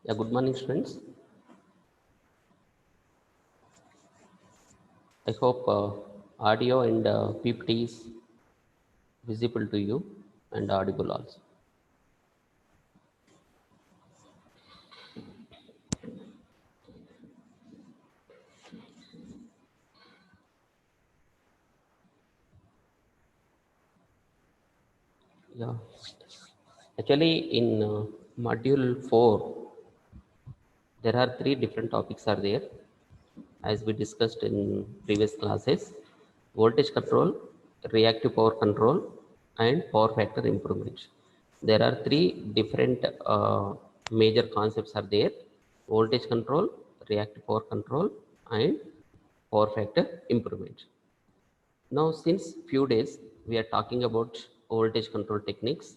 Yeah, good morning, students. I hope audio and PPT is visible to you and audible also. Yeah, actually, in module 4, there are three different topics are there, as we discussed in previous classes: voltage control, reactive power control, and power factor improvement. There are three different major concepts are there: voltage control, reactive power control, and power factor improvement. Now, since few days, we are talking about voltage control techniques,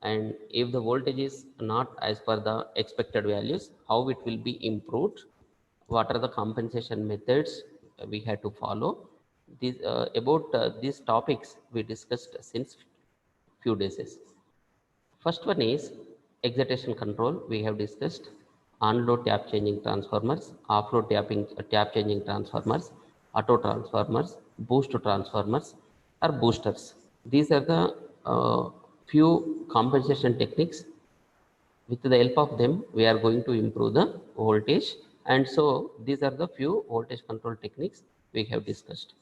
and if the voltage is not as per the expected values, how it will be improved, what are the compensation methods we have to follow. About these topics we discussed since few days. First one is excitation control. We have discussed on-load tap changing transformers, off-load tap changing transformers, auto transformers, boost transformers, or boosters. These are the few compensation techniques. With the help of them, we are going to improve the voltage. And so these are the few voltage control techniques we have discussed.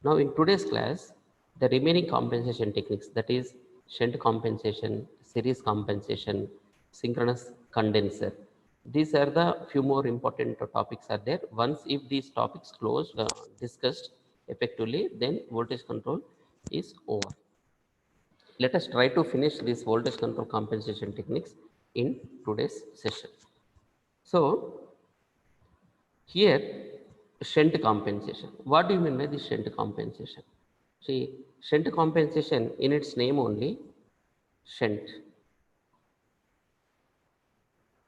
Now, in today's class, the remaining compensation techniques, that is shunt compensation, series compensation, synchronous condenser. These are the few more important topics are there. Once if these topics closed, discussed effectively, then voltage control is over. Let us try to finish this voltage control compensation techniques in today's session. So, here, shunt compensation. What do you mean by the shunt compensation? See, shunt compensation in its name only, shunt.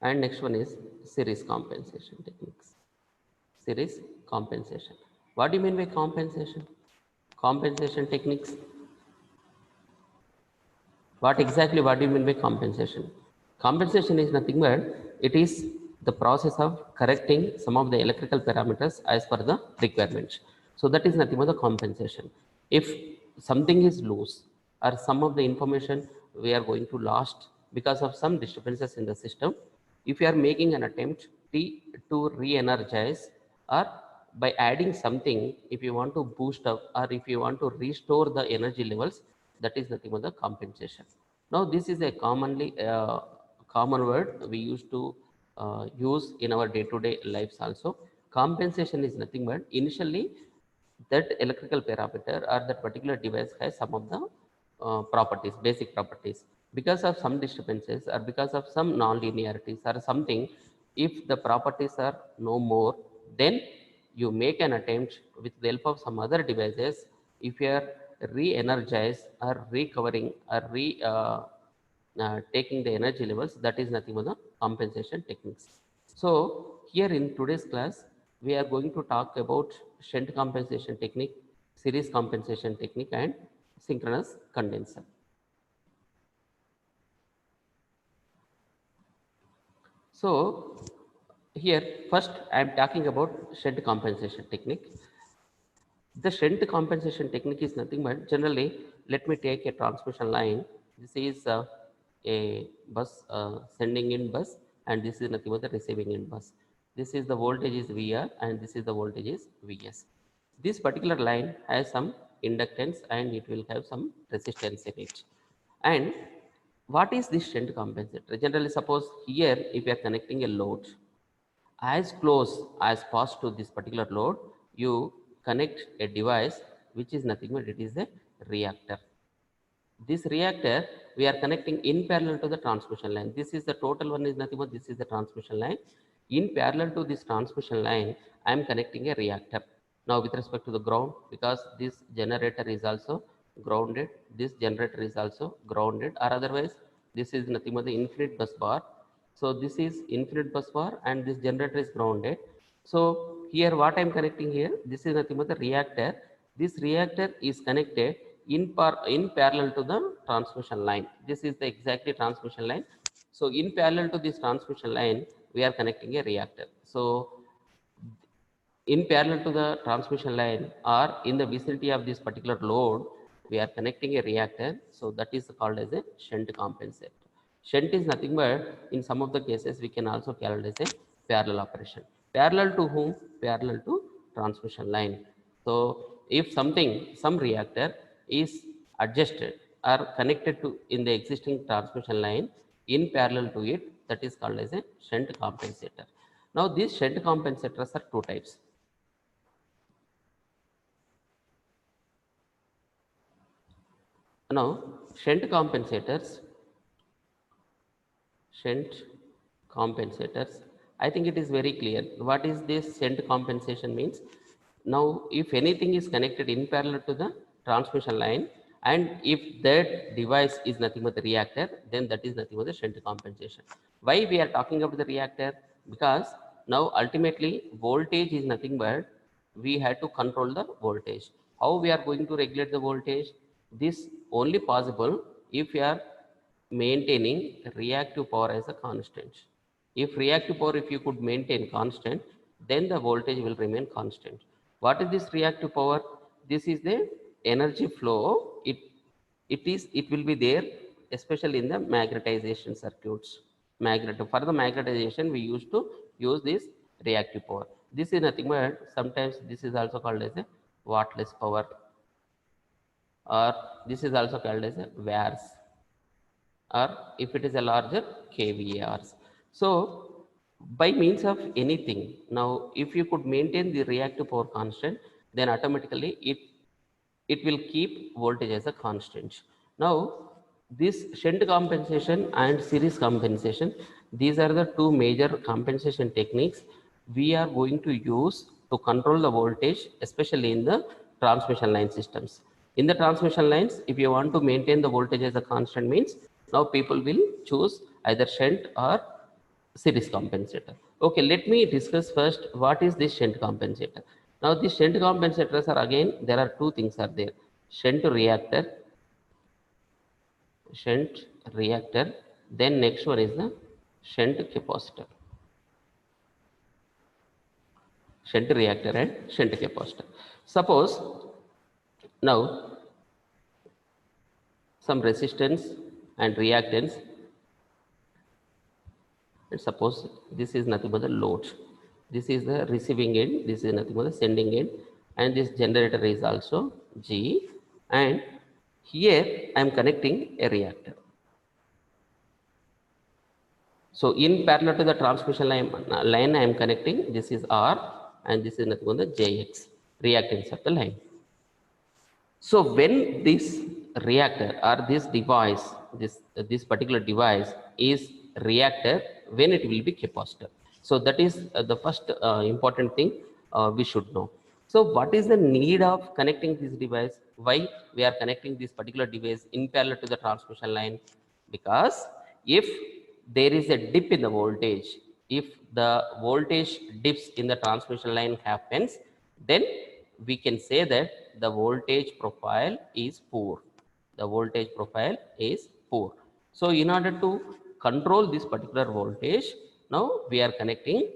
And next one is series compensation techniques. Series compensation. What do you mean by compensation? Compensation techniques. What do you mean by compensation? Compensation is nothing but it is the process of correcting some of the electrical parameters as per the requirements. So that is nothing but the compensation. If something is loose or some of the information we are going to lost because of some disturbances in the system, if you are making an attempt to re-energize or by adding something, if you want to boost up or if you want to restore the energy levels, that is nothing but the compensation. Now this is a common word we used to use in our day-to-day lives also. Compensation is nothing but initially that electrical parameter or that particular device has some of the properties, basic properties. Because of some disturbances or because of some non-linearities or something, if the properties are no more, then you make an attempt with the help of some other devices. If you are re-energized or recovering or taking the energy levels, that is nothing but the compensation techniques. So here in today's class, we are going to talk about shunt compensation technique, series compensation technique, and synchronous condenser. So here first I am talking about shunt compensation technique. The shunt compensation technique is nothing but generally, let me take a transmission line. This is a bus sending in bus, and this is nothing but the receiving in bus. This is the voltage is VR and this is the voltage is VS. This particular line has some inductance and it will have some resistance in it. And what is this shunt compensator? Generally, suppose here if you are connecting a load, as close as possible to this particular load, you connect a device which is nothing but it is a reactor. This reactor we are connecting in parallel to the transmission line. This is the total one is nothing but this is the transmission line. In parallel to this transmission line, I am connecting a reactor. Now with respect to the ground, because this generator is also grounded, this generator is also grounded, or otherwise this is nothing but the infinite bus bar. So this is infinite bus bar and this generator is grounded. So here what I am connecting here, this is nothing but the reactor. This reactor is connected in parallel to the transmission line. This is the exactly transmission line. So in parallel to this transmission line, we are connecting a reactor. So in parallel to the transmission line or in the vicinity of this particular load, we are connecting a reactor. So that is called as a shunt compensator. Shunt is nothing but, in some of the cases, we can also call it as a parallel operation. Parallel to whom? Parallel to transmission line. So if some reactor is adjusted or connected to in the existing transmission line in parallel to it, that is called as a shunt compensator. Now these shunt compensators are two types. Now shunt compensators, I think it is very clear what is this shunt compensation means. Now if anything is connected in parallel to the transmission line, and if that device is nothing but the reactor, then that is nothing but the shunt compensation. Why we are talking about the reactor? Because now ultimately voltage is nothing but, we had to control the voltage. How we are going to regulate the voltage? This only possible if we are maintaining reactive power as a constant. If reactive power, if you could maintain constant, then the voltage will remain constant. What is this reactive power? This is the energy flow. It will be there, especially in the magnetization circuits. For the magnetization, we used to use this reactive power. This is nothing but, sometimes this is also called as a wattless power, or this is also called as a VARs, or if it is a larger, kVARs. So by means of anything, now if you could maintain the reactive power constant, then automatically it will keep voltage as a constant. Now this shunt compensation and series compensation, these are the two major compensation techniques we are going to use to control the voltage, especially in the transmission line systems. In the transmission lines, if you want to maintain the voltage as a constant, means now people will choose either shunt or series compensator. Okay, let me discuss first what is this shunt compensator. Now these shunt compensators are, again, there are two things are there: shunt reactor, shunt reactor, then next one is the shunt capacitor. Shunt reactor and shunt capacitor. Suppose now some resistance and reactance, and suppose this is nothing but the load, this is the receiving end, this is nothing but the sending end, and this generator is also G, and here I am connecting a reactor. So in parallel to the transmission line I am connecting, this is R, and this is nothing but the JX, reactance of the line. So when this reactor or this device, this particular device is reactor, when it will be capacitor. So that is the first important thing we should know. So what is the need of connecting this device? Why we are connecting this particular device in parallel to the transmission line? Because if there is a dip in the voltage, if the voltage dips in the transmission line happens, then we can say that the voltage profile is poor. The voltage profile is poor. So in order to control this particular voltage, now we are connecting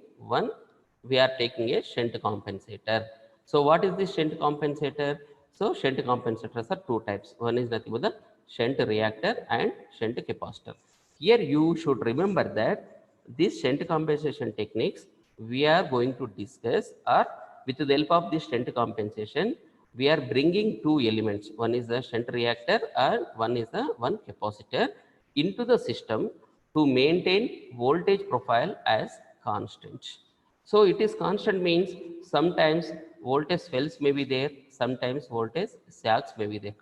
we are taking a shunt compensator. So what is this shunt compensator? So shunt compensators are two types. One is nothing but the shunt reactor and shunt capacitor. Here you should remember that these shunt compensation techniques we are going to discuss, or with the help of this shunt compensation, we are bringing two elements. One is the shunt reactor and one is the one capacitor into the system to maintain voltage profile as constant. So it is constant means sometimes voltage swells may be there, sometimes voltage sags may be there.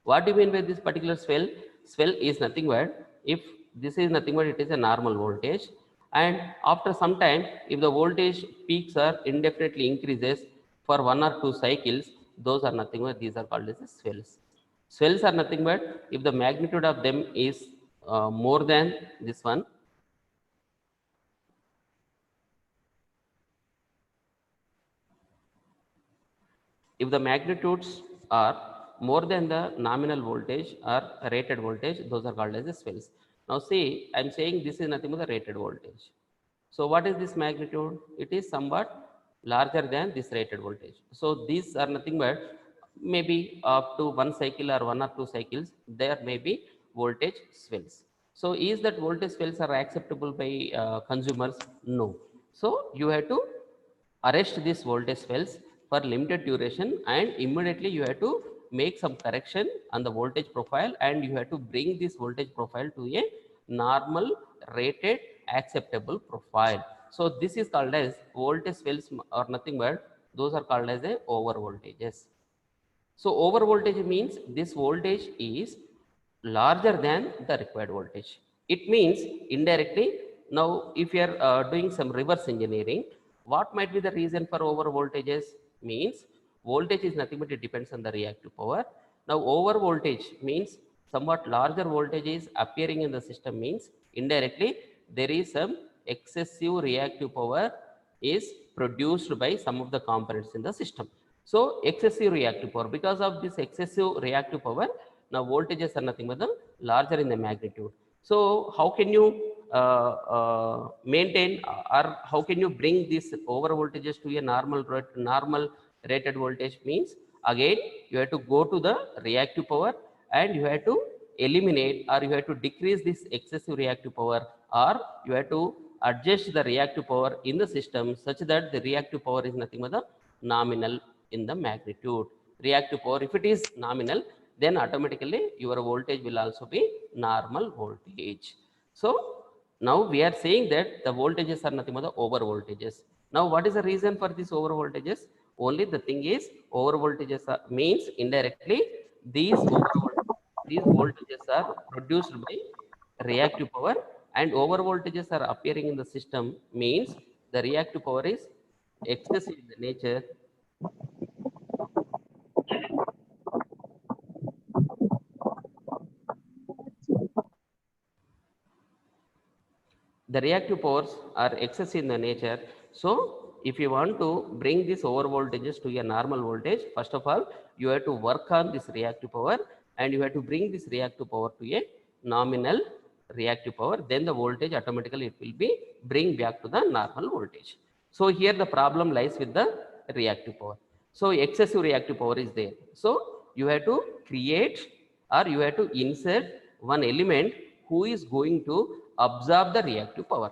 What do you mean by this particular swell? Swell is nothing but, if this is nothing but it is a normal voltage, and after some time if the voltage peaks or indefinitely increases for one or two cycles, those are nothing but, these are called as swells. Swells are nothing but if the magnitude of them is more than this one. If the magnitudes are more than the nominal voltage or rated voltage, those are called as the swells. Now see, I am saying this is nothing but the rated voltage. So what is this magnitude? It is somewhat larger than this rated voltage. So these are nothing but maybe up to one cycle or one or two cycles, there may be voltage swells. So is that voltage swells are acceptable by consumers? No. So you have to arrest this voltage swells for limited duration, and immediately you have to make some correction on the voltage profile, and you have to bring this voltage profile to a normal rated acceptable profile. So this is called as voltage swells or nothing but those are called as a over voltages. So over voltage means this voltage is larger than the required voltage. It means indirectly, now if you are doing some reverse engineering, what might be the reason for over voltages? Means voltage is nothing but it depends on the reactive power. Now over voltage means somewhat larger voltage is appearing in the system, means indirectly there is some excessive reactive power is produced by some of the components in the system. So excessive reactive power, because of this excessive reactive power, now voltages are nothing but the larger in the magnitude. So how can you maintain or how can you bring this over voltages to a normal rated voltage? Means again you have to go to the reactive power and you have to eliminate or you have to decrease this excessive reactive power, or you have to adjust the reactive power in the system such that the reactive power is nothing but the nominal in the magnitude. Reactive power, if it is nominal, then automatically your voltage will also be normal voltage. So now we are saying that the voltages are nothing but the over voltages. Now what is the reason for this over voltages? Only the thing is over voltages means indirectly these voltages are produced by reactive power, and over voltages are appearing in the system means the reactive power is excessive in the nature. The reactive powers are excessive in the nature. So if you want to bring this over voltages to a normal voltage, first of all you have to work on this reactive power and you have to bring this reactive power to a nominal reactive power, then the voltage automatically it will be bring back to the normal voltage. So here the problem lies with the reactive power. So excessive reactive power is there, so you have to create or you have to insert one element who is going to absorb the reactive power,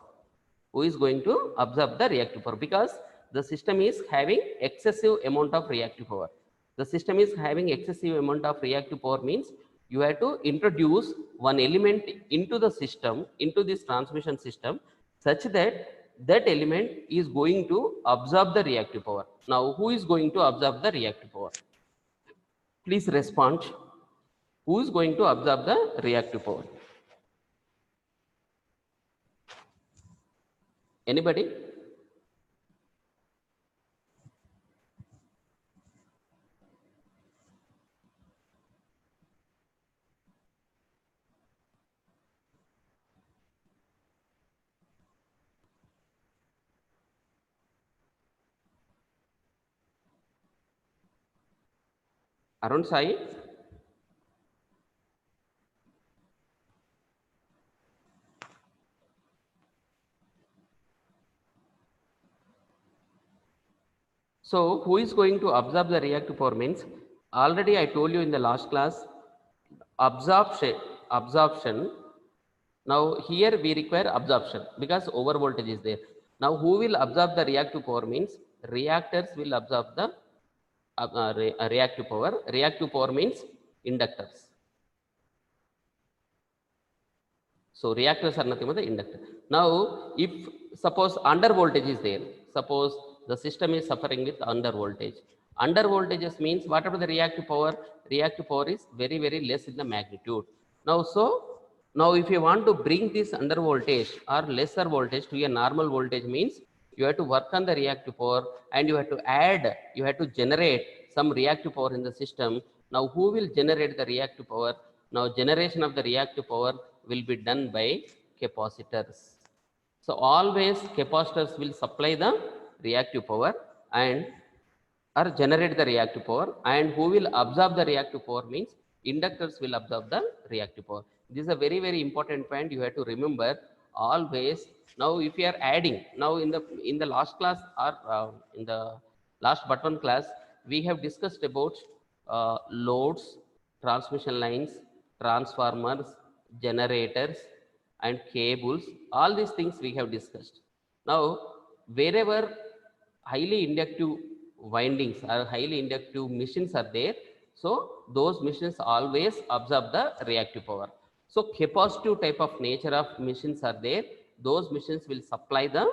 because the system is having excessive amount of reactive power. The system is having excessive amount of reactive power means you have to introduce one element into the system, into this transmission system, such that that element is going to absorb the reactive power. Now who is going to absorb the reactive power? Please respond. Who is going to absorb the reactive power? Anybody? Arun Sai? So who is going to absorb the reactive power means, already I told you in the last class, absorption. Now here we require absorption because over voltage is there. Now who will absorb the reactive power means reactors will absorb the reactive power. Reactive power means inductors. So reactors are nothing but the inductor. Now, if suppose under voltage is there, suppose the system is suffering with under voltage. Under voltages means whatever the reactive power is very, very less in the magnitude. Now, so now if you want to bring this under voltage or lesser voltage to a normal voltage means you have to work on the reactive power and you have to add, you have to generate some reactive power in the system. Now, who will generate the reactive power? Now, generation of the reactive power will be done by capacitors. So, always capacitors will supply the reactive power and or generate the reactive power, and who will absorb the reactive power means inductors will absorb the reactive power. This is a very, very important point you have to remember. Always Now, if you are adding, now in the last class or in the last but one class, we have discussed about loads, transmission lines, transformers, generators, and cables. All these things we have discussed. Now, wherever highly inductive windings or highly inductive machines are there, so those machines always absorb the reactive power. So capacitive type of nature of machines are there, those machines will supply the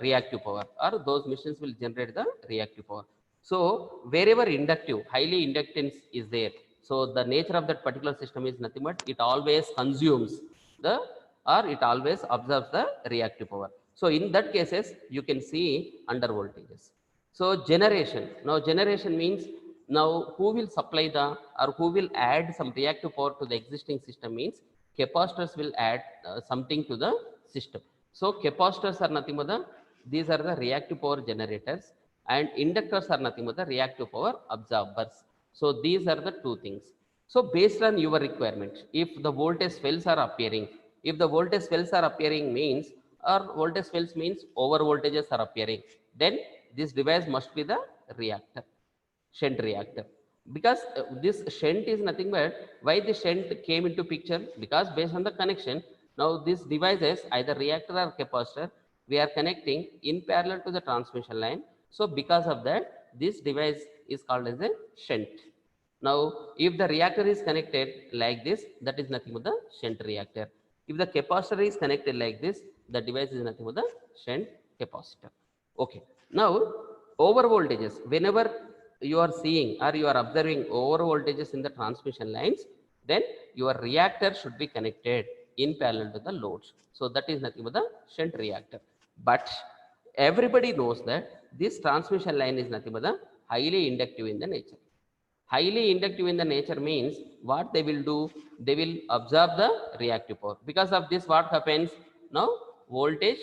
reactive power, or those machines will generate the reactive power. So wherever inductive highly inductance is there, so the nature of that particular system is nothing but it always consumes the, or it always absorbs the reactive power. So in that cases you can see under voltages. So generation, now generation means now who will supply the, or who will add some reactive power to the existing system means capacitors will add something to the system. So capacitors are nothing but the, these are the reactive power generators, and inductors are nothing but the reactive power absorbers. So these are the two things. So based on your requirement, if the voltage swells are appearing, if the voltage swells are appearing means, or voltage swells means over voltages are appearing, then this device must be the reactor, shunt reactor. Because this shunt is nothing but, why the shunt came into picture, because based on the connection, now these devices either reactor or capacitor we are connecting in parallel to the transmission line. So because of that this device is called as a shunt. Now if the reactor is connected like this, that is nothing but the shunt reactor. If the capacitor is connected like this, the device is nothing but the shunt capacitor. Okay. Now over voltages, whenever you are seeing or you are observing over voltages in the transmission lines, then your reactor should be connected in parallel to the loads. So that is nothing but the shunt reactor. But everybody knows that this transmission line is nothing but the highly inductive in the nature. Highly inductive in the nature means what they will do, they will absorb the reactive power. Because of this what happens, now voltage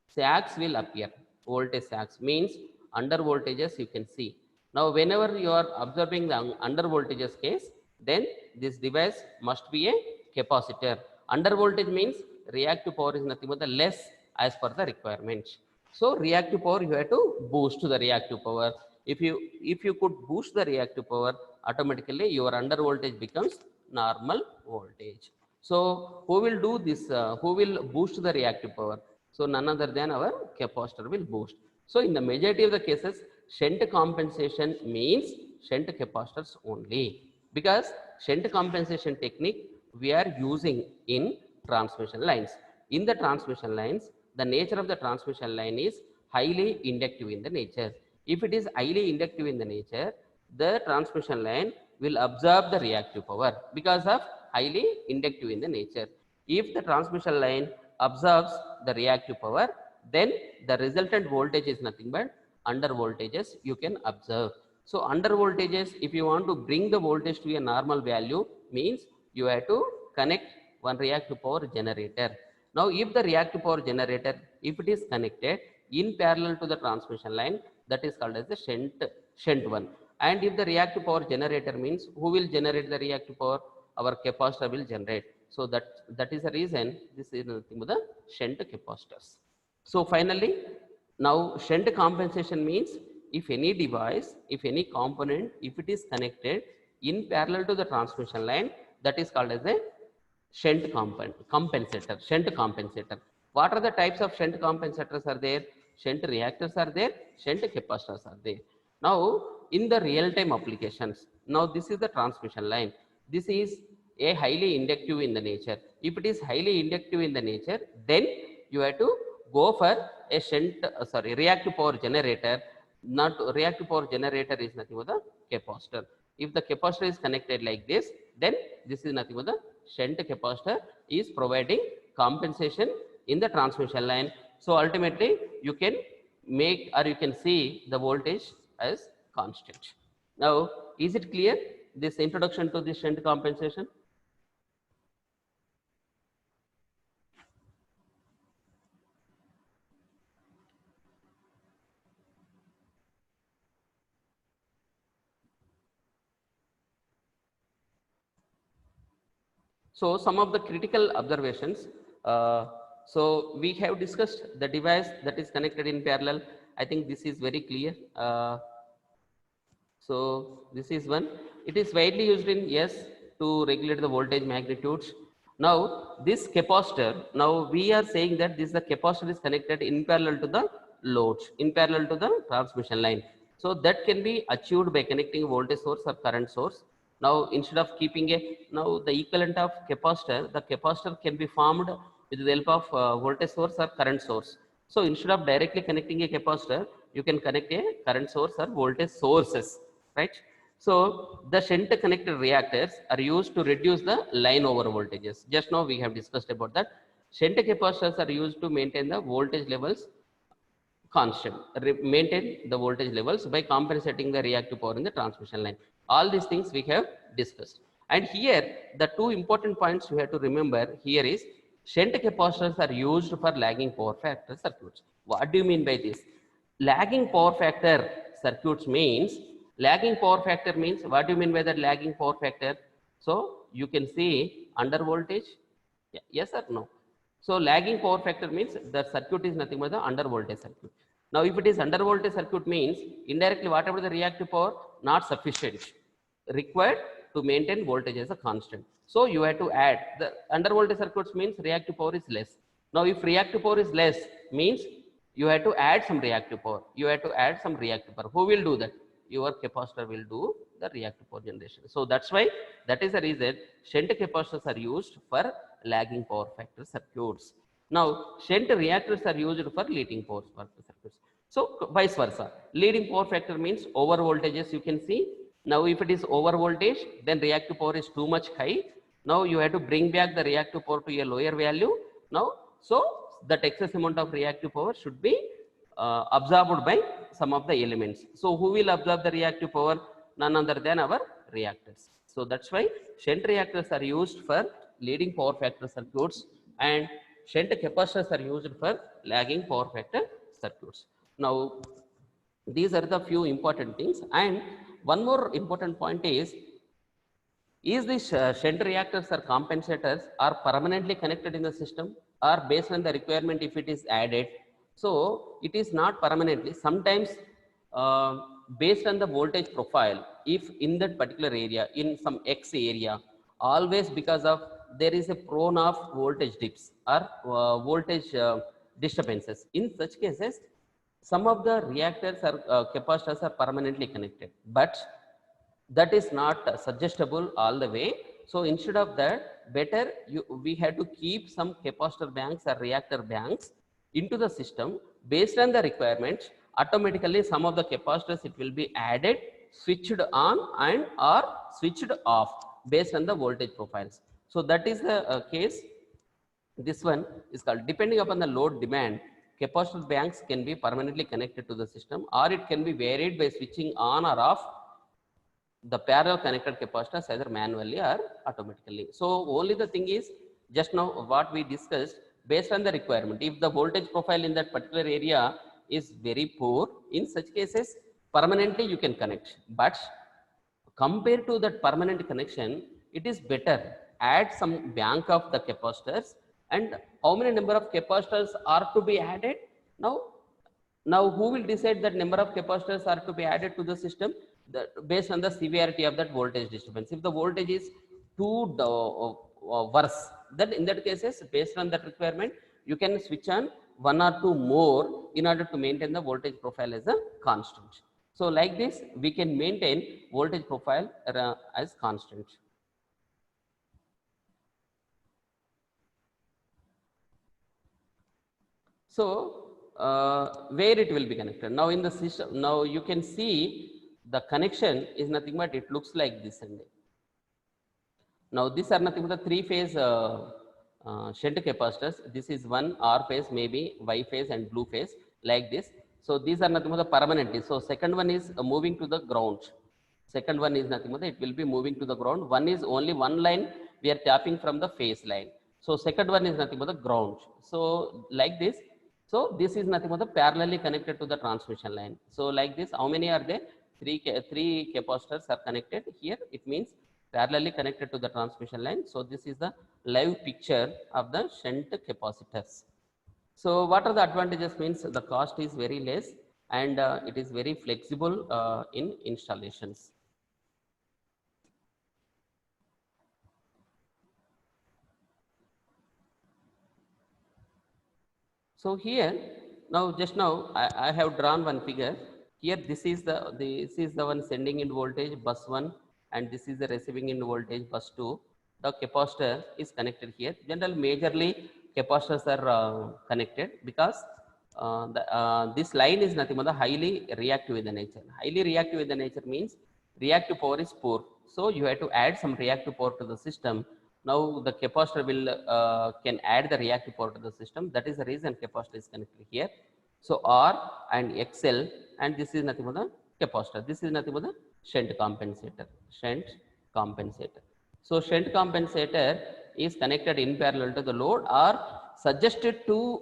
sags will appear. Voltage sags means under voltages you can see. Now whenever you are observing the under voltages case, then this device must be a capacitor. Under voltage means reactive power is nothing but the less as per the requirement. So reactive power you have to boost the reactive power. If you could boost the reactive power, automatically your under voltage becomes normal voltage. So who will do this, who will boost the reactive power? So none other than our capacitor will boost. So in the majority of the cases shunt compensation means shunt capacitors only, because shunt compensation technique we are using in transmission lines. In the transmission lines, the nature of the transmission line is highly inductive in the nature. If it is highly inductive in the nature, the transmission line will absorb the reactive power because of highly inductive in the nature. If the transmission line absorbs the reactive power, then the resultant voltage is nothing but under voltages you can observe. So under voltages, if you want to bring the voltage to a normal value, means you have to connect one reactive power generator. Now if the reactive power generator, if it is connected in parallel to the transmission line, that is called as the shunt one. And if the reactive power generator means, who will generate the reactive power? Our capacitor will generate. So that is the reason this is nothing but the shunt capacitors. So finally, now shunt compensation means if any device, if any component, if it is connected in parallel to the transmission line, that is called as a compensator. Shunt compensator. What are the types of shunt compensators are there? Shunt reactors are there, shunt capacitors are there. Now in the real time applications, now this is the transmission line. This is a highly inductive in the nature. If it is highly inductive in the nature, then you have to go for a reactive power generator. Not reactive power generator is nothing but the capacitor. If the capacitor is connected like this, then this is nothing but the shunt capacitor is providing compensation in the transmission line. So ultimately you can make, or you can see the voltage as constant. Now is it clear, this introduction to the shunt compensation? So some of the critical observations, So we have discussed the device that is connected in parallel. I think this is very clear. So this is one. It is widely used in, yes, to regulate the voltage magnitudes. Now this capacitor, now we are saying that this the capacitor is connected in parallel to the loads, in parallel to the transmission line. So that can be achieved by connecting a voltage source or current source. Now instead of keeping now the equivalent of capacitor, the capacitor can be formed with the help of voltage source or current source. So instead of directly connecting a capacitor, you can connect a current source or voltage sources, right? So the shunt connected reactors are used to reduce the line over voltages. Just now we have discussed about that. Shunt capacitors are used to maintain the voltage levels constant, maintain the voltage levels by compensating the reactive power in the transmission line. All these things we have discussed. And here the two important points we have to remember here is shunt capacitors are used for lagging power factor circuits. What do you mean by this? Lagging power factor circuits means, lagging power factor means, what do you mean by that lagging power factor? So you can see under voltage, yes or no? So lagging power factor means the circuit is nothing but the under voltage circuit. Now if it is under voltage circuit means indirectly whatever the reactive power not sufficient required to maintain voltage as a constant. So you have to add the under voltage circuits means reactive power is less. Now if reactive power is less means you have to add some reactive power. You have to add some reactive power. Who will do that? Your capacitor will do the reactive power generation. So that's why, that is the reason shunt capacitors are used for lagging power factor circuits. Now shunt reactors are used for leading power factor circuits. So vice versa. Leading power factor means over voltages you can see. Now if it is over voltage, then reactive power is too much high. Now you have to bring back the reactive power to a lower value. Now, so that excess amount of reactive power should be absorbed by some of the elements. So who will absorb the reactive power? None other than our reactors. So that's why shunt reactors are used for leading power factor circuits and shunt capacitors are used for lagging power factor circuits. Now these are the few important things, and one more important point is these shunt reactors or compensators are permanently connected in the system or based on the requirement if it is added? So it is not permanently. Sometimes based on the voltage profile, if in that particular area, in some X area, always because of there is a prone of voltage dips or voltage disturbances. In such cases, some of the reactors or capacitors are permanently connected, but that is not suggestible all the way. So instead of that, better we have to keep some capacitor banks or reactor banks into the system based on the requirements. Automatically some of the capacitors it will be added, switched on and or switched off based on the voltage profiles. So that is the case. This one is called, depending upon the load demand, capacitor banks can be permanently connected to the system or it can be varied by switching on or off the parallel connected capacitors either manually or automatically. So only the thing is, just now what we discussed, based on the requirement, if the voltage profile in that particular area is very poor, in such cases permanently you can connect, but compared to that permanent connection, it is better add some bank of the capacitors. And how many number of capacitors are to be added? Now who will decide that number of capacitors are to be added to the system? Based on the severity of that voltage disturbance. If the voltage is too worse, then in that cases, based on that requirement, you can switch on one or two more in order to maintain the voltage profile as a constant. So like this, we can maintain voltage profile as constant. So where it will be connected? Now in the system, now you can see the connection is nothing but it looks like this. And now these are nothing but the three-phase shunt capacitors. This is one R phase, maybe Y phase and blue phase, like this. So these are nothing but the permanently. So second one is moving to the ground. Second one is nothing but it will be moving to the ground. One is only one line we are tapping from the phase line. So second one is nothing but the ground. So like this. So this is nothing but the parallelly connected to the transmission line. So like this, how many are there? Three capacitors are connected here. It means parallelly connected to the transmission line. So this is the live picture of the shunt capacitors. So what are the advantages? Means the cost is very less and it is very flexible in installations. So here, I have drawn one figure. Here this is the one sending in voltage bus 1 and this is the receiving in voltage bus 2. The capacitor is connected here. Generally, majorly capacitors are connected because this line is nothing but the highly reactive in the nature. Highly reactive in the nature means reactive power is poor. So you have to add some reactive power to the system. Now the capacitor will can add the reactive power to the system. That is the reason capacitor is connected here. So R and XL, and this is nothing but the capacitor. This is nothing but the shunt compensator. Shunt compensator. So shunt compensator is connected in parallel to the load or suggested to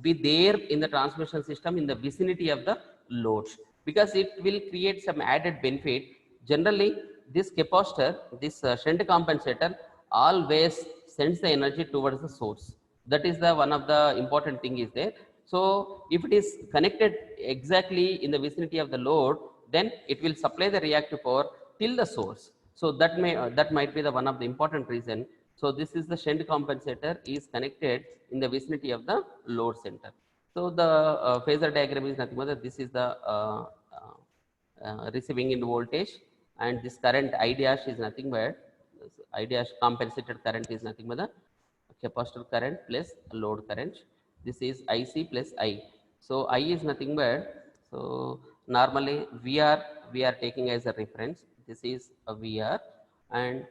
be there in the transmission system in the vicinity of the loads, because it will create some added benefit. Generally, this capacitor, this shunt compensator always sends the energy towards the source. That is the one of the important thing is there. So if it is connected exactly in the vicinity of the load, then it will supply the reactive power till the source. So that might be the one of the important reason. So this is the shunt compensator is connected in the vicinity of the load center. So the phasor diagram is nothing but that this is the receiving in voltage, and this current I dash is nothing but I dash compensated current is nothing but the capacitor current plus load current. This is IC plus I. So I is nothing but, so normally VR we are taking as a reference. This is a VR, and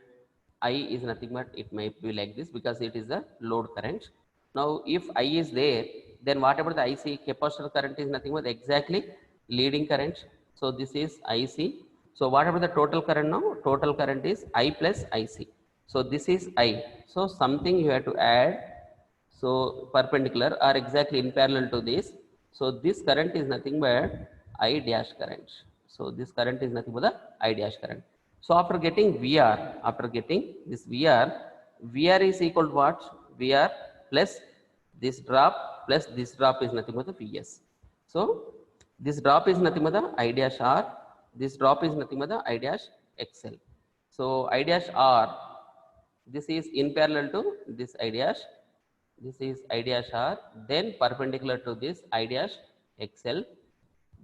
I is nothing but it might be like this because it is a load current. Now if I is there, then whatever the IC capacitor current is nothing but exactly leading current. So this is IC. So whatever the total current now, total current is I plus IC. So this is I. So something you have to add. So perpendicular or exactly in parallel to this. So this current is nothing but I dash current. So this current is nothing but the I dash current. So after getting VR, after getting this VR is equal to what? VR plus this drop is nothing but the VS. So this drop is nothing but the I dash R. This drop is nothing but the I dash XL. So I dash R, this is in parallel to this I dash. This is I dash R, then perpendicular to this I dash XL.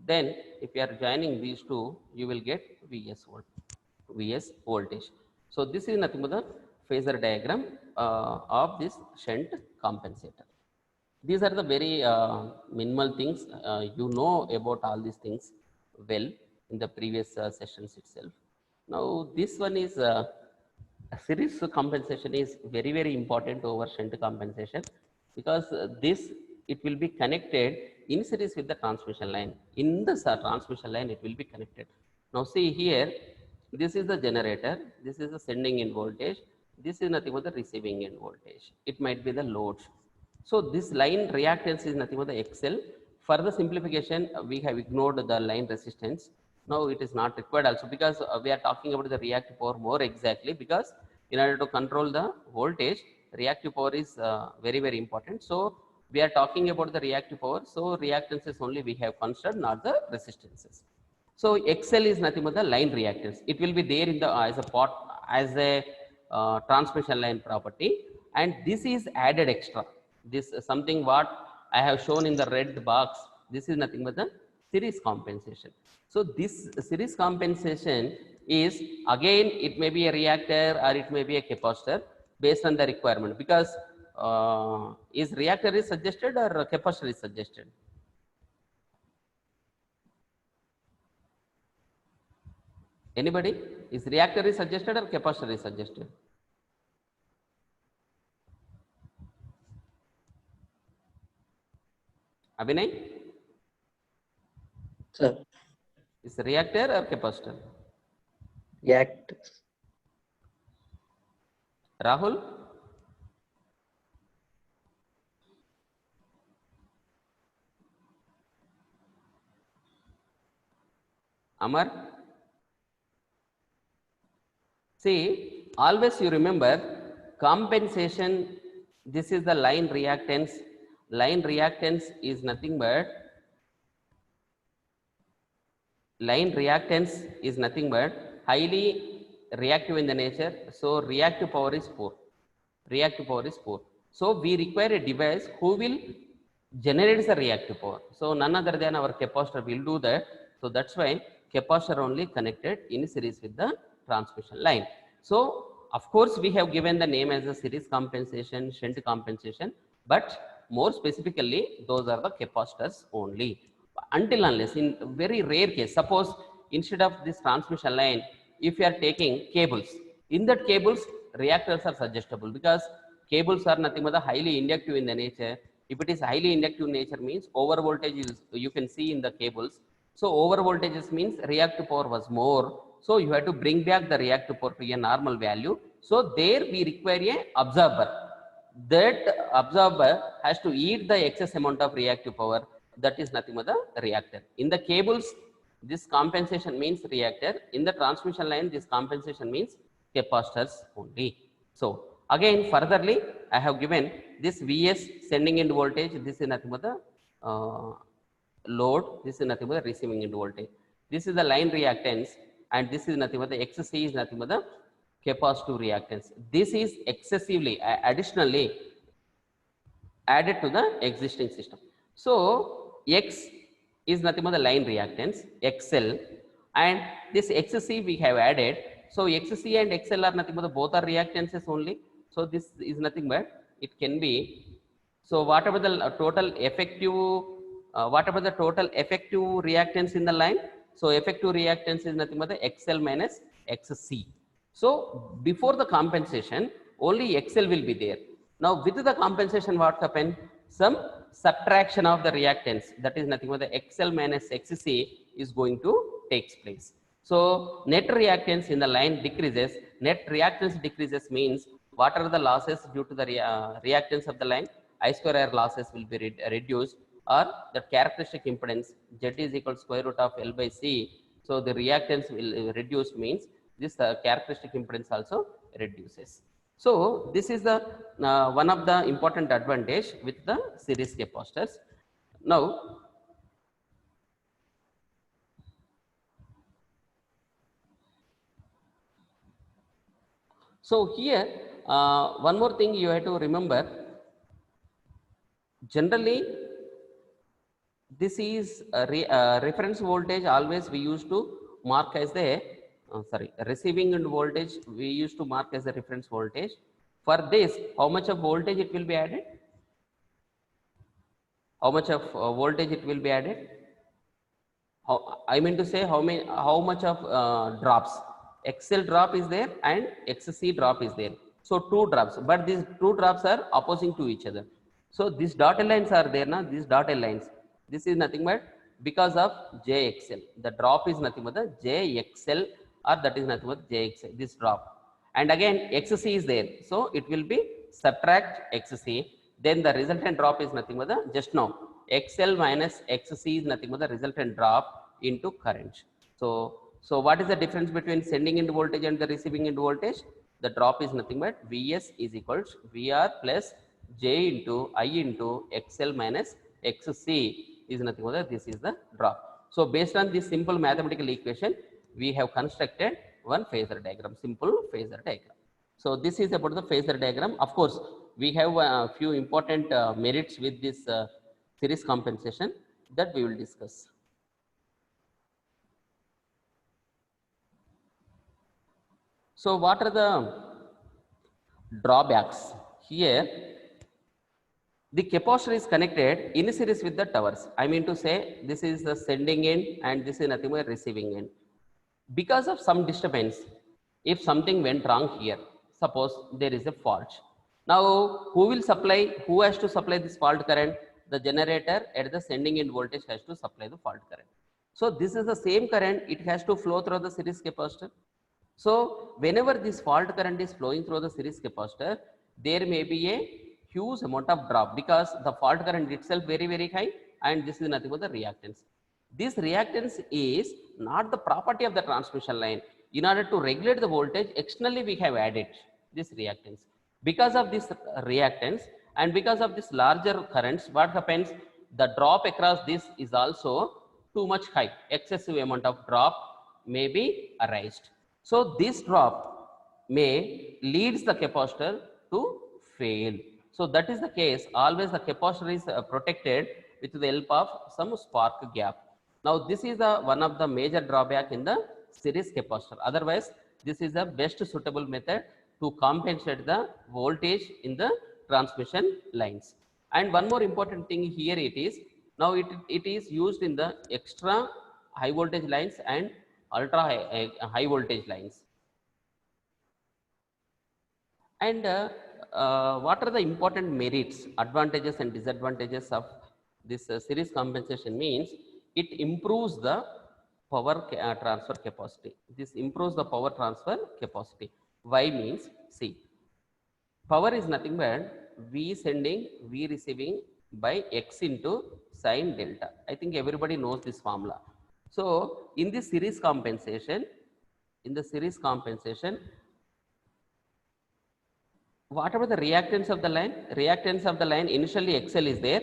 Then if you are joining these two, you will get VS voltage. So this is nothing but the phasor diagram of this shunt compensator. These are the very minimal things. You know about all these things well in the previous sessions itself. Now this one is series compensation is very very important over shunt compensation, because this it will be connected in series with the transmission line. In the transmission line it will be connected. Now see here, this is the generator, this is the sending in voltage, this is nothing but the receiving in voltage. It might be the load. So this line reactance is nothing but the XL. For the simplification, we have ignored the line resistance. Now it is not required also, because we are talking about the reactive power more exactly, because in order to control the voltage, reactive power is very very important. So we are talking about the reactive power. So reactances only we have considered, not the resistances. So XL is nothing but the line reactance. It will be there in the as a pot as a transmission line property, and this is added extra. This is something what I have shown in the red box. This is nothing but the series compensation. So this series compensation is again, it may be a reactor or it may be a capacitor based on the requirement, because is reactor is suggested or capacitor is suggested? Anybody? Is reactor is suggested or capacitor is suggested? Abhinay? Sir, Is reactor or capacitor? react. Rahul? Amar? See, always you remember compensation, this is the line reactance. Line reactance is nothing but highly reactive in the nature. So reactive power is 4. Reactive power is 4. So we require a device who will generate the reactive power. So none other than our capacitor will do that. So that's why capacitor only connected in series with the transmission line. So of course we have given the name as a series compensation, shunt compensation, but more specifically those are the capacitors only. Until unless in very rare case, suppose instead of this transmission line, if you are taking cables, in that cables reactors are suggestible because cables are nothing but highly inductive in the nature. If it is highly inductive nature means over voltage is, you can see in the cables. So over voltages means reactive power was more. So you have to bring back the reactive power to a normal value. So there we require a absorber. That absorber has to eat the excess amount of reactive power. That is nothing but the reactor. In the cables, this compensation means reactor. In the transmission line, this compensation means capacitors only. So again, furtherly, I have given this Vs sending end voltage. This is nothing but the load. This is nothing but the receiving end voltage. This is the line reactance, and this is nothing but the XC is nothing but the capacitive reactance. This is excessively, additionally added to the existing system. So X is nothing but the line reactance, XL, and this XC we have added. So XC and XL are nothing but the both are reactances only. So this is nothing but it can be. So whatever the total effective reactance in the line, so effective reactance is nothing but the XL minus XC. So before the compensation, only XL will be there. Now with the compensation, what happened? Some subtraction of the reactance, that is nothing but the XL minus XC is going to takes place. So net reactance in the line decreases. Net reactance decreases means what are the losses due to the reactance of the line? I square R losses will be reduced, or the characteristic impedance Z is equal to square root of L by C. So the reactance will reduce means this characteristic impedance also reduces. So this is the one of the important advantage with the series capacitors. Now so here one more thing you have to remember. Generally, this is a reference voltage. Always we used to mark as the receiving end voltage. We used to mark as a reference voltage. For this, how much of voltage it will be added? How much of voltage it will be added? I mean to say how much of drops? XL drop is there and XC drop is there. So two drops, but these two drops are opposing to each other. So these dotted lines are there now. These dotted lines. This is nothing but because of JXL. The drop is nothing but the JXL, or that is nothing but JXL. This drop, and again XC is there. So it will be subtract XC. Then the resultant drop is nothing but the just now XL minus XC is nothing but the resultant drop into current. So what is the difference between sending end voltage and the receiving end voltage? The drop is nothing but Vs is equals VR plus J into I into XL minus XC is nothing but that this is the drop. So based on this simple mathematical equation, we have constructed one phasor diagram, simple phasor diagram. So this is about the phasor diagram. Of course, we have a few important merits with this series compensation that we will discuss. So what are the drawbacks? Here, the capacitor is connected in series with the towers. I mean to say this is the sending end and this is nothing but receiving end. Because of some disturbance, if something went wrong here, suppose there is a fault. Now, who has to supply this fault current? The generator at the sending end voltage has to supply the fault current. So this is the same current, it has to flow through the series capacitor. So whenever this fault current is flowing through the series capacitor, there may be a huge amount of drop because the fault current itself very high, and this is nothing but the reactance. This reactance is not the property of the transmission line. In order to regulate the voltage, externally we have added this reactance. Because of this reactance and because of this larger currents, what happens? The drop across this is also too much high. Excessive amount of drop may be arised. So this drop may leads the capacitor to fail. So that is the case. Always the capacitor is protected with the help of some spark gap. Now this is the one of the major drawback in the series capacitor. Otherwise, this is the best suitable method to compensate the voltage in the transmission lines. And one more important thing here, it is now it is used in the extra high voltage lines and ultra high voltage lines. And what are the important merits, advantages and disadvantages of this series compensation? Means it improves the power transfer capacity. This improves the power transfer capacity. Why? Means, see, power is nothing but V sending, V receiving by X into sine delta. I think everybody knows this formula. So in this series compensation, whatever the reactance of the line initially XL is there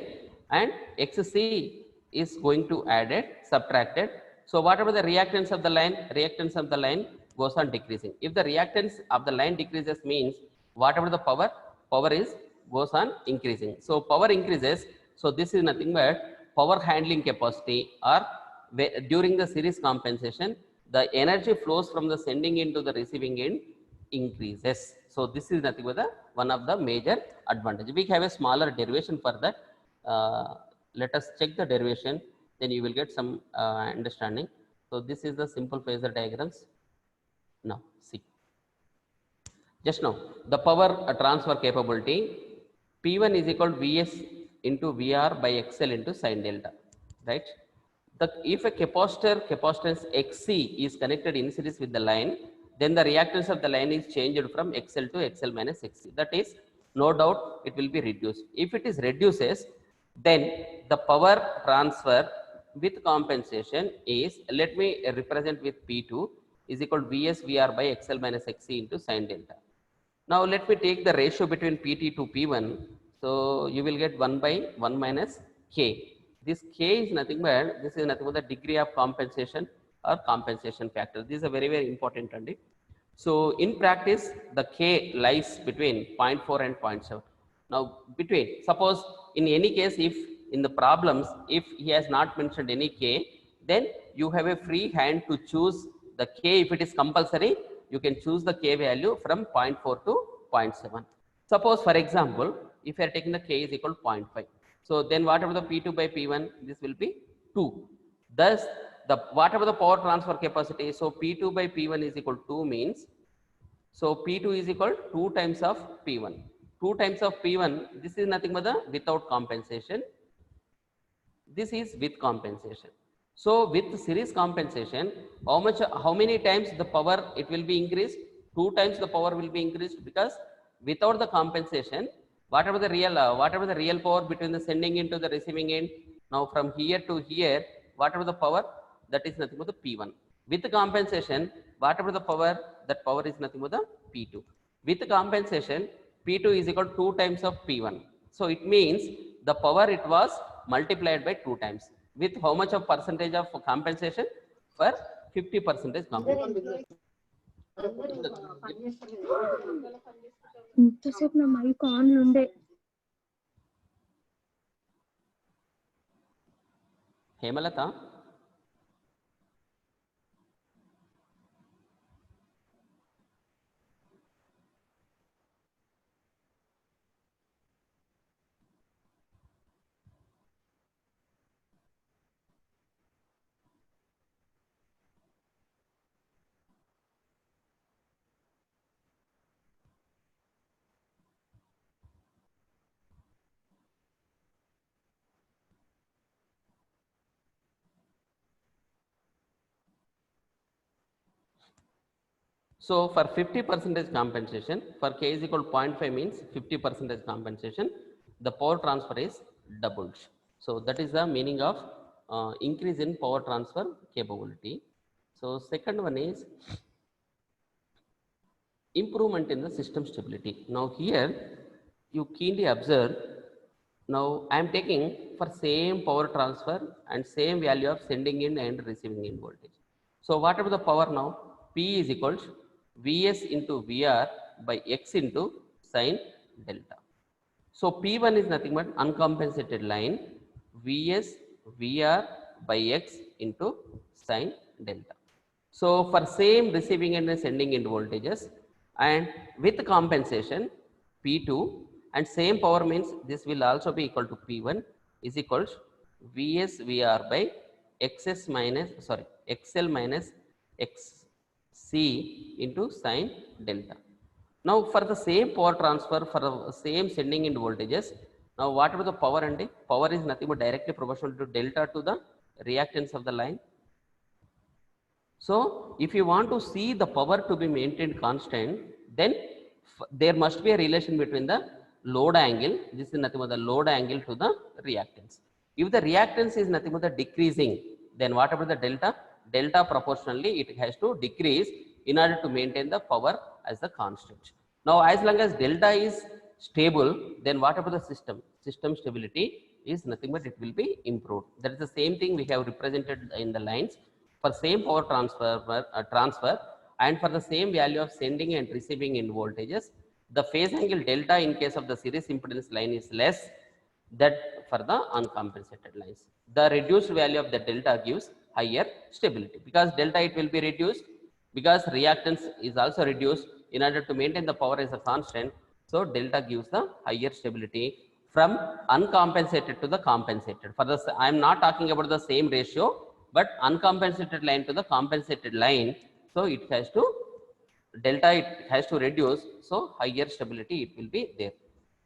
and XC is going to added, subtracted. So whatever the reactance of the line goes on decreasing. If the reactance of the line decreases, means whatever the power is goes on increasing. So power increases. So this is nothing but power handling capacity, or during the series compensation, the energy flows from the sending end to the receiving end increases. So this is nothing but one of the major advantage. We have a smaller derivation for that. Let us check the derivation, then you will get some understanding. So this is the simple phasor diagrams. Now see, just now the power transfer capability P1 is equal to Vs into Vr by XL into sine delta, right? If a capacitance Xc is connected in series with the line, then the reactance of the line is changed from XL to XL minus Xc. That is, no doubt it will be reduced. If it is reduces, then the power transfer with compensation is, let me represent with P2 is equal to Vs Vr by XL minus Xc into sine delta. Now let me take the ratio between Pt to P1. So you will get 1 by 1 minus K. This K is nothing but, this is nothing but the degree of compensation or compensation factor. This is a very, very important. So in practice, the K lies between 0.4 and 0.7. Now between, suppose in any case, if in the problems, if he has not mentioned any K, then you have a free hand to choose the K. If it is compulsory, you can choose the K value from 0.4 to 0.7. Suppose for example, if you are taking the K is equal to 0.5. So then whatever the P2 by P1, this will be 2. Thus, the whatever the power transfer capacity, so P2 by P1 is equal to 2 means, so P2 is equal to 2 times of P1. 2 times of P1, this is nothing but the without compensation. This is with compensation. So with series compensation, how many times the power it will be increased? 2 times the power will be increased, because without the compensation, whatever the real power between the sending end to the receiving end, now from here to here, whatever the power, that is nothing but the P1. With the compensation, whatever the power, that power is nothing but the P2. With the compensation, P2 is equal to 2 times of P1. So it means the power it was multiplied by 2 times. With how much of percentage of compensation? For 50% compensation. ఇంతసేపు నా mic on ఉండే. Hemalatha, so for 50% compensation, for K is equal to 0.5 means 50% compensation, the power transfer is doubled. So that is the meaning of increase in power transfer capability. So second one is improvement in the system stability. Now here you keenly observe, now I am taking for same power transfer and same value of sending in and receiving in voltage. So whatever the power now, P is equals Vs into Vr by X into sine delta. So P1 is nothing but uncompensated line Vs Vr by X into sine delta. So for same receiving and sending end voltages and with compensation P2 and same power means this will also be equal to P1 is equals Vs Vr by XS minus XL minus XC into sine delta. Now for the same power transfer for the same sending end voltages, now whatever the power and power is nothing but directly proportional to delta to the reactance of the line. So if you want to see the power to be maintained constant, then there must be a relation between the load angle, this is nothing but the load angle to the reactance. If the reactance is nothing but the decreasing, then whatever the delta proportionally it has to decrease in order to maintain the power as the constant. Now as long as delta is stable, then whatever the system stability is nothing but it will be improved. That is the same thing we have represented in the lines. For same power transfer and for the same value of sending and receiving in voltages, the phase angle delta in case of the series impedance line is less that for the uncompensated lines. The reduced value of the delta gives higher stability because delta it will be reduced because reactance is also reduced in order to maintain the power as a constant. So delta gives the higher stability from uncompensated to the compensated. For this, I am not talking about the same ratio, but uncompensated line to the compensated line. So it has to delta it has to reduce, so higher stability it will be there.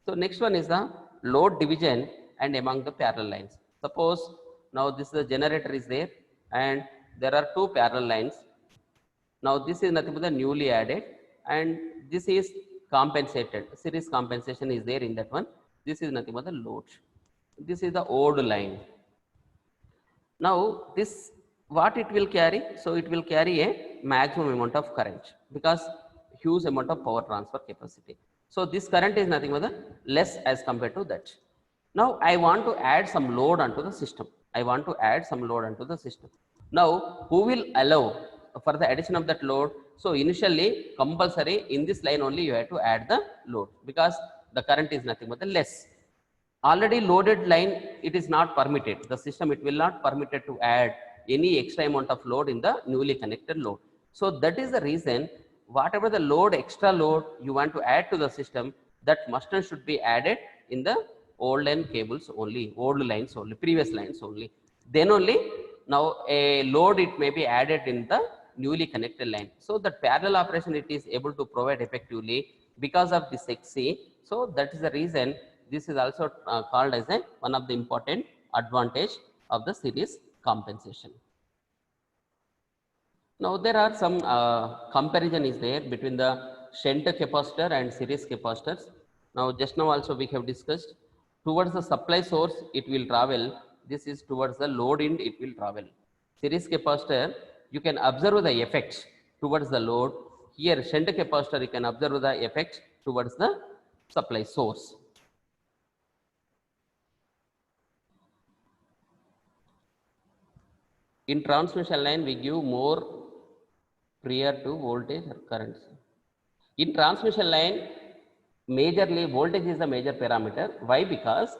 So next one is the load division and among the parallel lines. Suppose now this is the generator is there and there are two parallel lines. Now this is nothing but the newly added and this is compensated, series compensation is there in that one. This is nothing but the load. This is the old line. Now this what it will carry? So it will carry a maximum amount of current because huge amount of power transfer capacity. So this current is nothing but the less as compared to that. Now I want to add some load onto the system. I want to add some load onto the system. Now who will allow for the addition of that load? So initially compulsory in this line only you have to add the load because the current is nothing but the less. Already loaded line it is not permitted, the system it will not permitted to add any extra amount of load in the newly connected load. So that is the reason whatever the load, extra load you want to add to the system, that must and should be added in the old line cables only, old lines only, previous lines only. Then only now a load it may be added in the newly connected line. So that parallel operation it is able to provide effectively because of this XC. So that is the reason this is also called as a one of the important advantage of the series compensation. Now there are some comparison is there between the shunt capacitor and series capacitors. Now just now also we have discussed towards the supply source it will travel. This is towards the load end it will travel. Series capacitor you can observe the effect towards the load. Here shunt capacitor you can observe the effect towards the supply source. In transmission line, we give more prior to voltage or currents. In transmission line, majorly voltage is the major parameter. Why? Because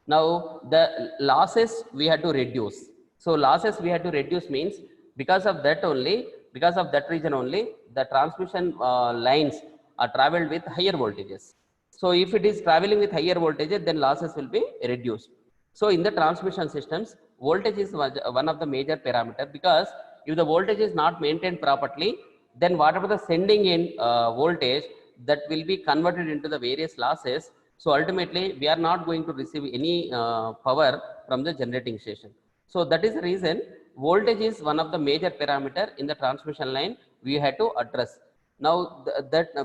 now the losses we had to reduce. So losses we had to reduce means because of that only, because of that reason only, the transmission lines are traveled with higher voltages. So if it is traveling with higher voltages, then losses will be reduced. So in the transmission systems, voltage is one of the major parameter because if the voltage is not maintained properly, then whatever the sending in voltage that will be converted into the various losses. So ultimately we are not going to receive any power from the generating station. So that is the reason voltage is one of the major parameter in the transmission line we had to address. Now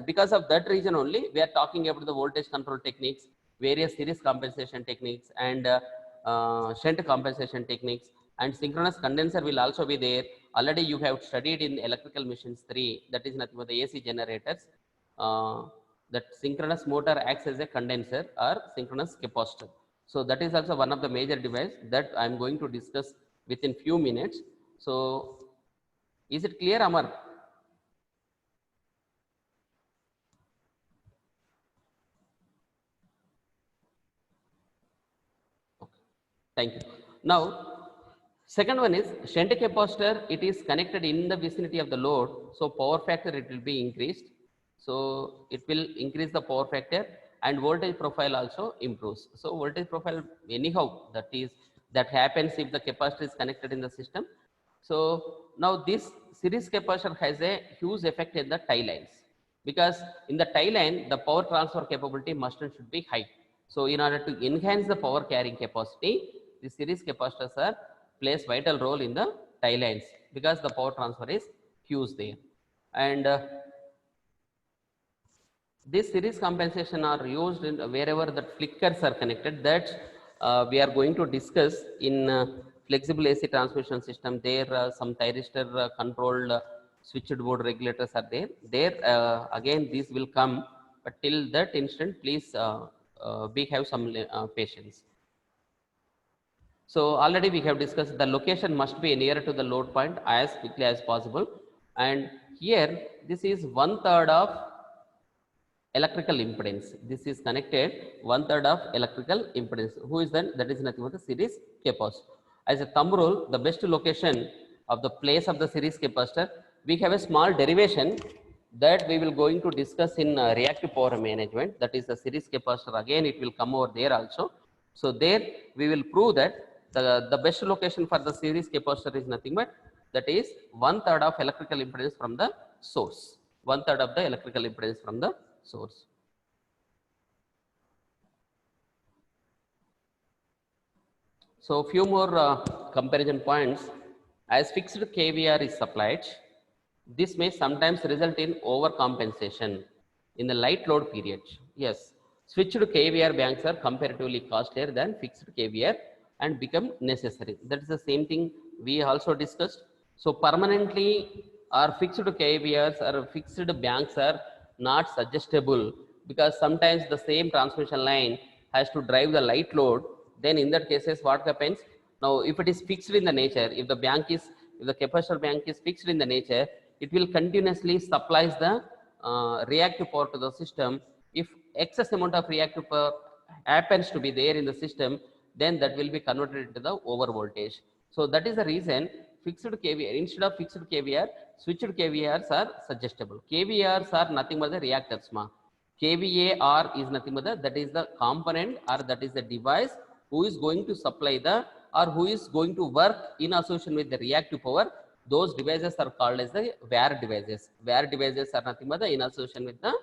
because of that reason only we are talking about the voltage control techniques, various series compensation techniques and shunt compensation techniques, and synchronous condenser will also be there. Already you have studied in electrical machines 3, that is nothing but the AC generators. that synchronous motor acts as a condenser or synchronous capacitor. So that is also one of the major device that I am going to discuss within few minutes. So is it clear, Amar? Okay. Thank you. Now, second one is shunt capacitor. It is connected in the vicinity of the load, so power factor it will be increased. So it will increase the power factor and voltage profile also improves. So voltage profile anyhow that happens if the capacitor is connected in the system. So now this series capacitor has a huge effect in the tie lines, because in the tie line the power transfer capability must and should be high. So in order to enhance the power carrying capacity, the series capacitors are plays vital role in the tie lines because the power transfer is huge there. And this series compensation are used in wherever that flickers are connected. That we are going to discuss in flexible AC transmission system. There some thyristor controlled switched board regulators are there. There again these will come, but till that instant, please we have some patience. So already we have discussed the location must be nearer to the load point as quickly as possible. And here this is 1/3 of electrical impedance. This is connected 1/3 of electrical impedance. Who is then? That is nothing but the series capacitor. As a thumb rule, the best location of the place of the series capacitor, we have a small derivation that we will going to discuss in reactive power management. That is the series capacitor. Again, it will come over there also. So there we will prove that the best location for the series capacitor is nothing but that is 1/3 of electrical impedance from the source. 1/3 of the electrical impedance from the source. So few more comparison points. As fixed kVr is supplied, this may sometimes result in overcompensation in the light load period. Yes, switched kVr banks are comparatively costlier than fixed kVr and become necessary. That is the same thing we also discussed. So permanently or fixed kVrs or fixed banks are not suggestible, because sometimes the same transmission line has to drive the light load. Then in that cases what happens? Now if it is fixed in the nature, if the capacitor bank is fixed in the nature, it will continuously supplies the reactive power to the system. If excess amount of reactive power happens to be there in the system, then that will be converted into the over voltage. So that is the reason fixed kVr instead of fixed kVr, switched kVrs are suggestible. kVrs are nothing but the reactors. kVAR is nothing but that is the component or that is the device who is going to supply the or who is going to work in association with the reactive power. Those devices are called as the VAR devices. VAR devices are nothing but the in association with the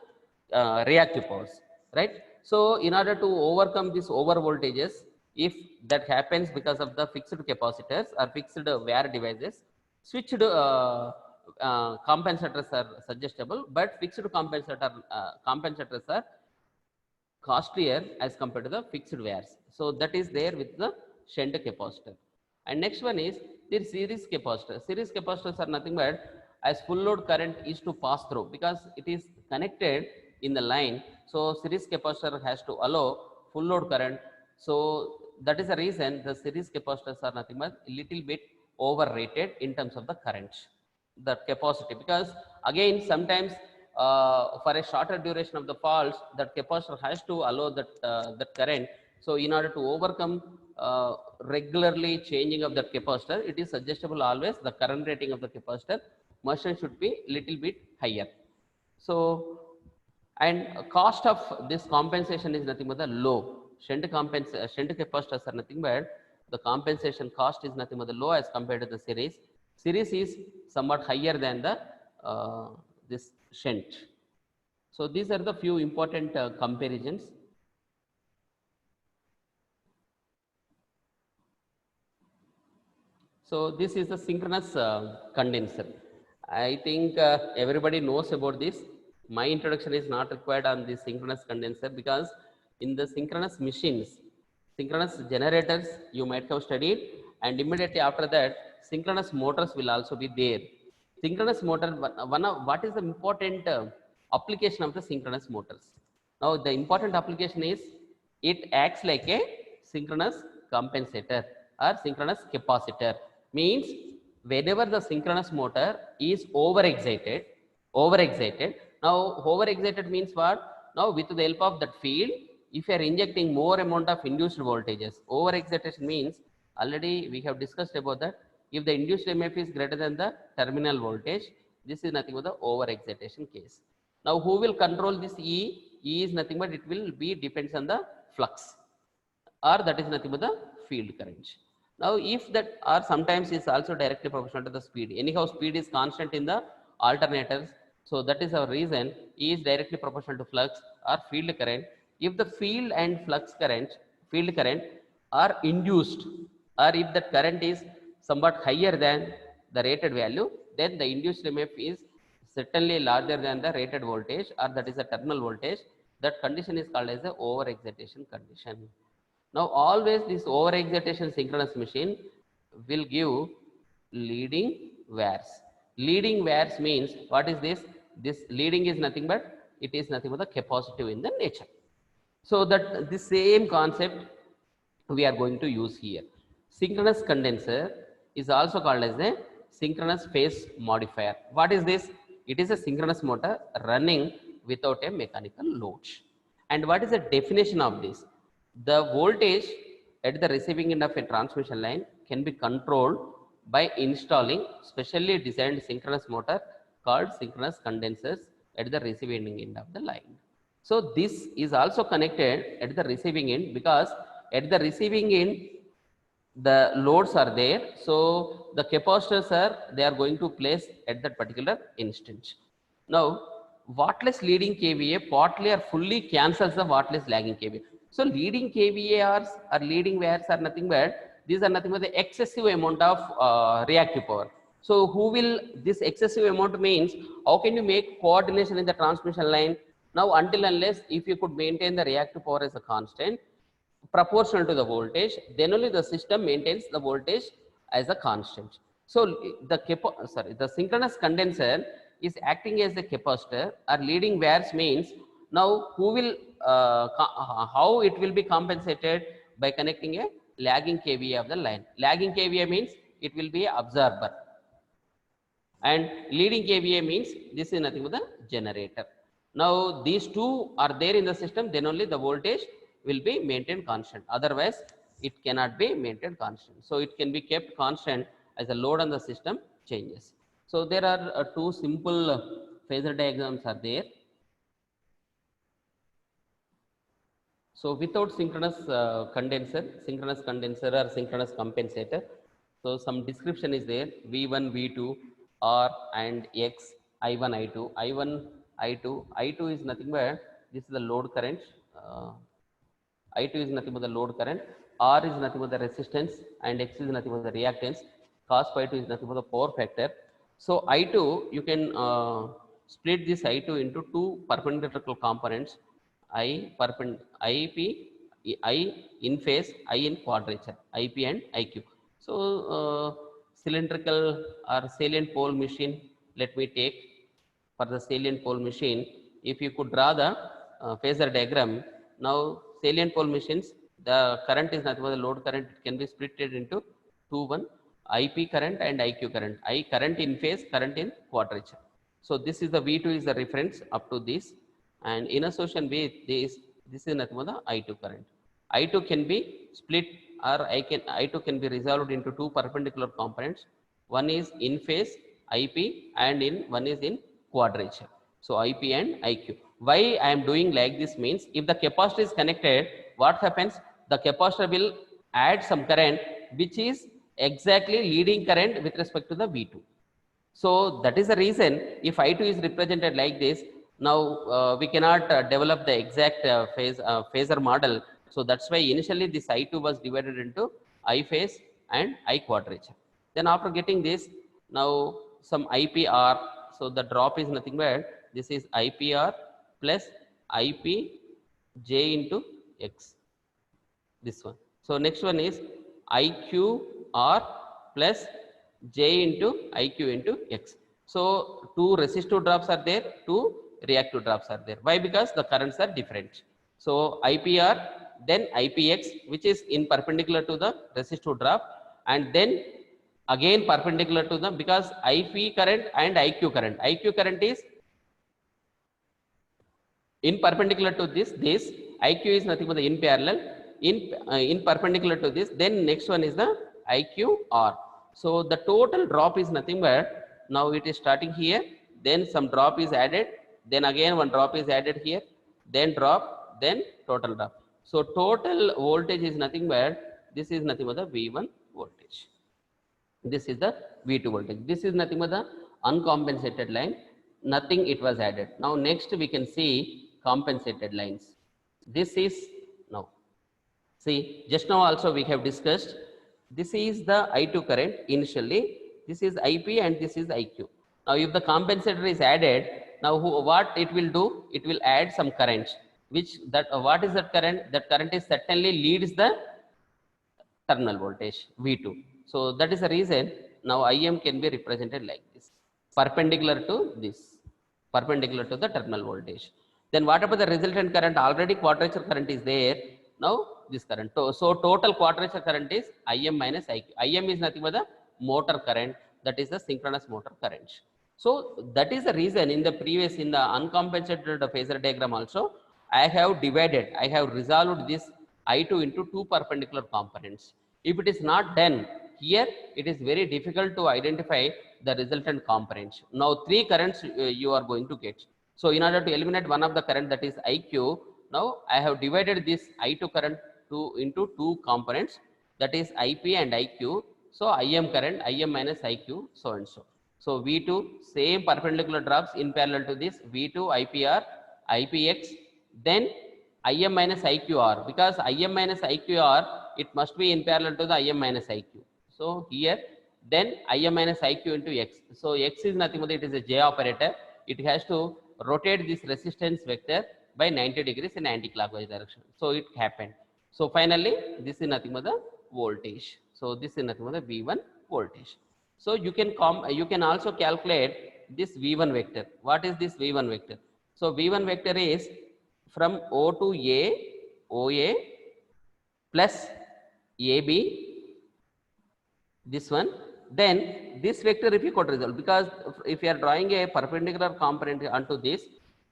reactive powers, right? So in order to overcome these over voltages, if that happens because of the fixed capacitors or fixed VAR devices, switched compensators are suggestible, but fixed compensators are costlier as compared to the fixed VARs. So that is there with the shunt capacitor. And next one is the series capacitor. Series capacitors are nothing but as full load current is to pass through, because it is connected in the line. So series capacitor has to allow full load current. So that is the reason the series capacitors are nothing but a little bit overrated in terms of the current, the capacity, because again sometimes for a shorter duration of the faults, that capacitor has to allow that current. So in order to overcome regularly changing of that capacitor, it is suggestible always the current rating of the capacitor must and should be little bit higher. So and cost of this compensation is nothing but the low. Shunt capacitors are nothing but the compensation cost is nothing but the low as compared to the series. Series is somewhat higher than the this shunt. So these are the few important comparisons. So this is the synchronous condenser. I think everybody knows about this. My introduction is not required on the synchronous condenser, because in the synchronous machines, synchronous generators you might have studied, and immediately after that synchronous motors will also be there. Synchronous motor, what is the important application of the synchronous motors. Now the important application is it acts like a synchronous compensator or synchronous capacitor. Means whenever the synchronous motor is overexcited. Now overexcited means what? Now with the help of that field, if you are injecting more amount of induced voltages, overexcitation means already we have discussed about that. If the induced EMF is greater than the terminal voltage, this is nothing but the overexcitation case. Now who will control this E? E is nothing but it will be depends on the flux, or that is nothing but the field current. Now if that, or sometimes is also directly proportional to the speed. Anyhow speed is constant in the alternators. So that is our reason E is directly proportional to flux or field current. If the field and field current are induced, or if that current is somewhat higher than the rated value, then the induced EMF is certainly larger than the rated voltage, or that is the terminal voltage. That condition is called as the overexcitation condition. Now always this overexcitation synchronous machine will give leading wires. Leading wires means what is this? This leading is nothing but it is nothing but the capacitive in the nature. So that the same concept we are going to use here. Synchronous condenser is also called as a synchronous phase modifier. What is this? It is a synchronous motor running without a mechanical load. And what is the definition of this? The voltage at the receiving end of a transmission line can be controlled by installing specially designed synchronous motor called synchronous condensers at the receiving end of the line. So this is also connected at the receiving end, because at the receiving end the loads are there. So the capacitors they are going to place at that particular instant. Now wattless leading kVA partly or fully cancels the wattless lagging kVA. So leading kVARs or leading wires are nothing but these are nothing but the excessive amount of reactive power. So who will this excessive amount means how can you make coordination in the transmission line? Now until unless if you could maintain the reactive power as a constant proportional to the voltage, then only the system maintains the voltage as a constant. So the synchronous condenser is acting as a capacitor, or leading wires means now who will how it will be compensated by connecting a lagging kVA of the line. Lagging kVA means it will be absorber, and leading kVA means this is nothing but the generator. Now these two are there in the system, then only the voltage will be maintained constant, otherwise it cannot be maintained constant. So it can be kept constant as the load on the system changes. So there are two simple phasor diagrams are there. So without synchronous condenser or synchronous compensator, so some description is there: V1, V2, R and X, I1, I2, I1, I2. I2 is nothing but this is the load current. I2 is nothing but the load current. R is nothing but the resistance, and X is nothing but the reactance. Cos phi 2 is nothing but the power factor. So I2 you can split this I2 into two perpendicular components. IP, I in phase, I in quadrature, IP and IQ. So cylindrical or salient pole machine, let me take for the salient pole machine. If you could draw the phasor diagram, now salient pole machines, the current is nothing but the load current. It can be split into one IP current and IQ current. I current in phase, current in quadrature. So this is the V2 is the reference up to this, and in association with this is nothing but the I2 current. I2 can be split, or I2 can be resolved into two perpendicular components. One is in phase IP, and one is in quadrature. So IP and IQ. Why I am doing like this means, if the capacitor is connected, what happens? The capacitor will add some current which is exactly leading current with respect to the V2. So that is the reason if I2 is represented like this, now we cannot develop the exact phasor model. So that's why initially this I2 was divided into I phase and I quadrature. Then after getting this, now some IPR, so the drop is nothing but this is IPR plus IP J into X, this one. So next one is IQR plus J into IQ into X. So two resistive drops are there, two reactive drops are there. Why? Because the currents are different. So IPR, then IPX, which is in perpendicular to the resistive drop, and then again perpendicular to the, because IP current and IQ current. IQ current is in perpendicular to this. IQ is nothing but the in parallel, in perpendicular to this. Then next one is the IQR. So the total drop is nothing but, now it is starting here, then some drop is added, then again one drop is added here, then drop, then total drop. So total voltage is nothing but, this is nothing but the V1 voltage. This is the V2 voltage. This is nothing but the uncompensated line, nothing it was added. Now next we can see compensated lines. This is, now see, just now also we have discussed, this is the I2 current initially, this is IP and this is IQ. Now if the compensator is added, now what it will do, it will add some currents, which that what is that current? That current is certainly leads the terminal voltage V2. So that is the reason now IM can be represented like this, perpendicular to this, perpendicular to the terminal voltage. Then what about the resultant current? Already quadrature current is there. Now this current. So total quadrature current is IM minus IQ. IM is nothing but the motor current, that is the synchronous motor current. So that is the reason in the previous, in the uncompensated phasor diagram also, I have divided, I have resolved this I2 into two perpendicular components. If it is not done here, it is very difficult to identify the resultant components. Now three currents you are going to get. So in order to eliminate one of the current, that is IQ, now I have divided this I2 current into two components, that is IP and IQ. So IM current, IM minus IQ, so and so. So V2, same perpendicular drops in parallel to this, V2 IPR, IPX, then IM minus IQR, because IM minus IQR, it must be in parallel to the IM minus IQ. So here, then IM minus IQ into X. So X is nothing but, it is a J operator. It has to rotate this resistance vector by 90 degrees in anti-clockwise direction. So it happened. So finally, this is nothing but the voltage. So this is nothing but the V1 voltage. So you can also calculate this V1 vector. What is this V1 vector? So V1 vector is from O to A, OA plus AB, this one. Then this vector, if you could resolve, because if you are drawing a perpendicular component onto this,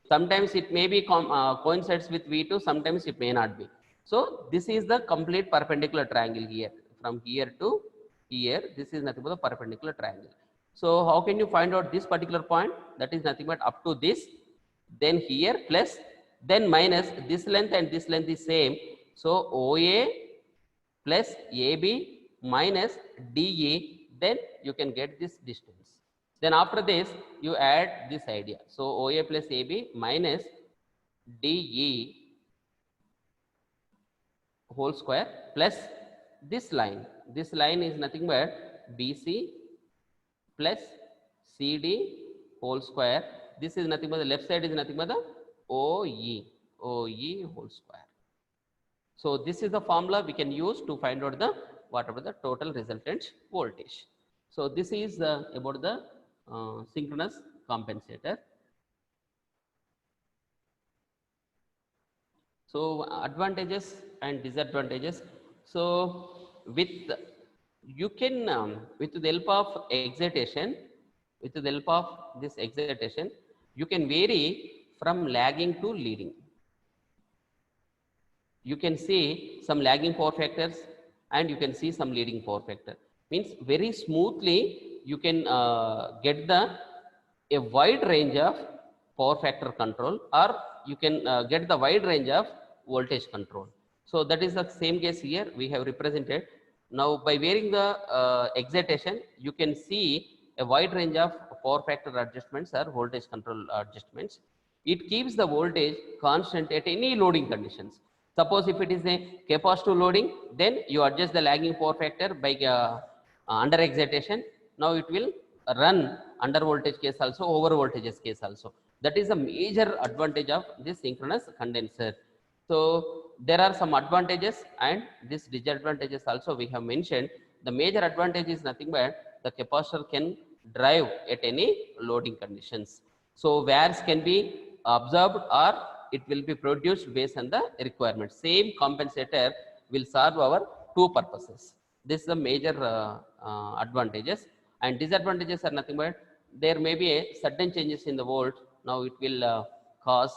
sometimes it may be coincides with V2, sometimes it may not be. So this is the complete perpendicular triangle here, from here to here. This is nothing but the perpendicular triangle. So how can you find out this particular point? That is nothing but up to this, then here plus, then minus this length, and this length is same. So OA plus AB minus DE, then you can get this distance. Then after this, you add this idea. So OA plus AB minus DE whole square plus this line. This line is nothing but BC plus CD whole square. This is nothing but the left side is nothing but the OE whole square. So this is the formula we can use to find out the whatever the total resultant voltage. So this is about the synchronous compensator. So advantages and disadvantages. So with you can with the help of excitation, with the help of this excitation, you can vary from lagging to leading. You can see some lagging power factors and you can see some leading power factor. Means very smoothly you can get a wide range of power factor control, or you can get the wide range of voltage control. So that is the same case here we have represented. Now by varying the excitation, you can see a wide range of power factor adjustments or voltage control adjustments. It keeps the voltage constant at any loading conditions. Suppose if it is a capacitive loading, then you adjust the lagging power factor by under excitation. Now it will run under voltage case also, over voltages case also. That is a major advantage of this synchronous condenser. So there are some advantages and these disadvantages also we have mentioned. The major advantage is nothing but the capacitor can drive at any loading conditions. So wires can be absorbed or it will be produced based on the requirement. Same compensator will serve our two purposes. This is the major advantages, and disadvantages are nothing but there may be a sudden changes in the volt. Now it will cause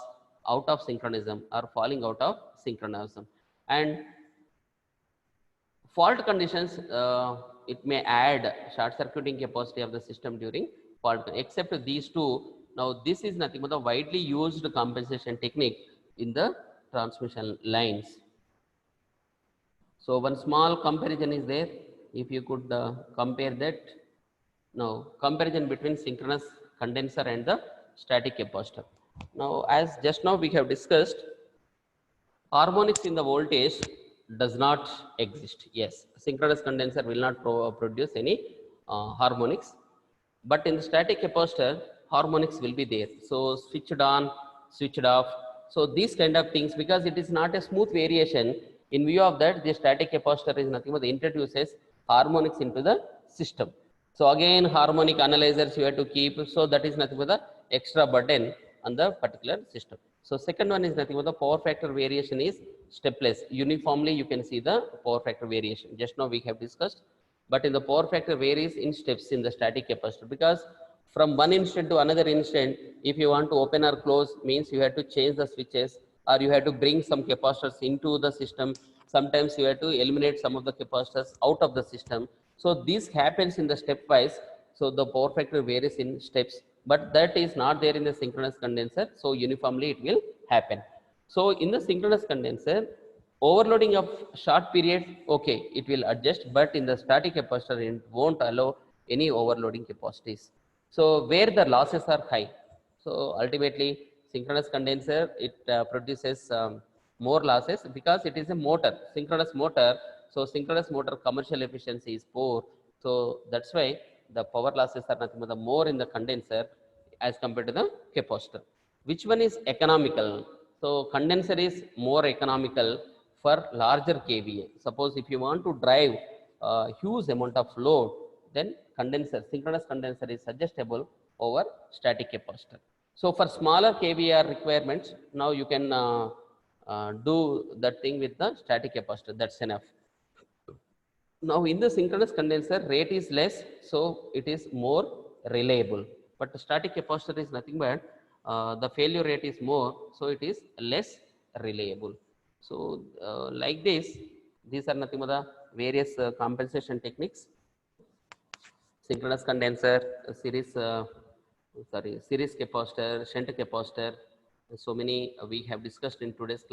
out of synchronism or falling out of synchronism, and fault conditions, it may add short circuiting capacity of the system during fault, except these two. Now this is nothing but the widely used compensation technique in the transmission lines. So one small comparison is there. If you could compare that, now comparison between synchronous condenser and the static capacitor. Now as just now we have discussed, harmonics in the voltage does not exist. Yes, synchronous condenser will not produce any harmonics, but in the static capacitor, harmonics will be there. So switched on, switched off. So these kind of things, because it is not a smooth variation, in view of that, the static capacitor is nothing but introduces harmonics into the system. So again, harmonic analyzers you have to keep. So that is nothing but the extra burden on the particular system. So second one is nothing but the power factor variation is stepless. Uniformly you can see the power factor variation. Just now we have discussed, but in the power factor varies in steps in the static capacitor, because from one instant to another instant, if you want to open or close, means you have to change the switches, or you have to bring some capacitors into the system. Sometimes you have to eliminate some of the capacitors out of the system. So this happens in the stepwise. So the power factor varies in steps, but that is not there in the synchronous condenser. So uniformly it will happen. So in the synchronous condenser, overloading of short period, okay, it will adjust, but in the static capacitor it won't allow any overloading capacities. So where the losses are high, so ultimately synchronous condenser, it produces more losses because it is a motor, synchronous motor. So synchronous motor commercial efficiency is poor. So that's why the power losses are nothing but the more in the condenser as compared to the capacitor. Which one is economical? So condenser is more economical for larger kVA. Suppose if you want to drive a huge amount of load, then condenser, synchronous condenser is suggestible over static capacitor. So for smaller kVAR requirements, now you can do that thing with the static capacitor. That's enough. Now in the synchronous condenser, rate is less, so it is more reliable. But the static capacitor is nothing but the failure rate is more, so it is less reliable. So like this, these are nothing but the various compensation techniques. Synchronous condenser, series capacitor, shunt capacitor. So many we have discussed in today's class.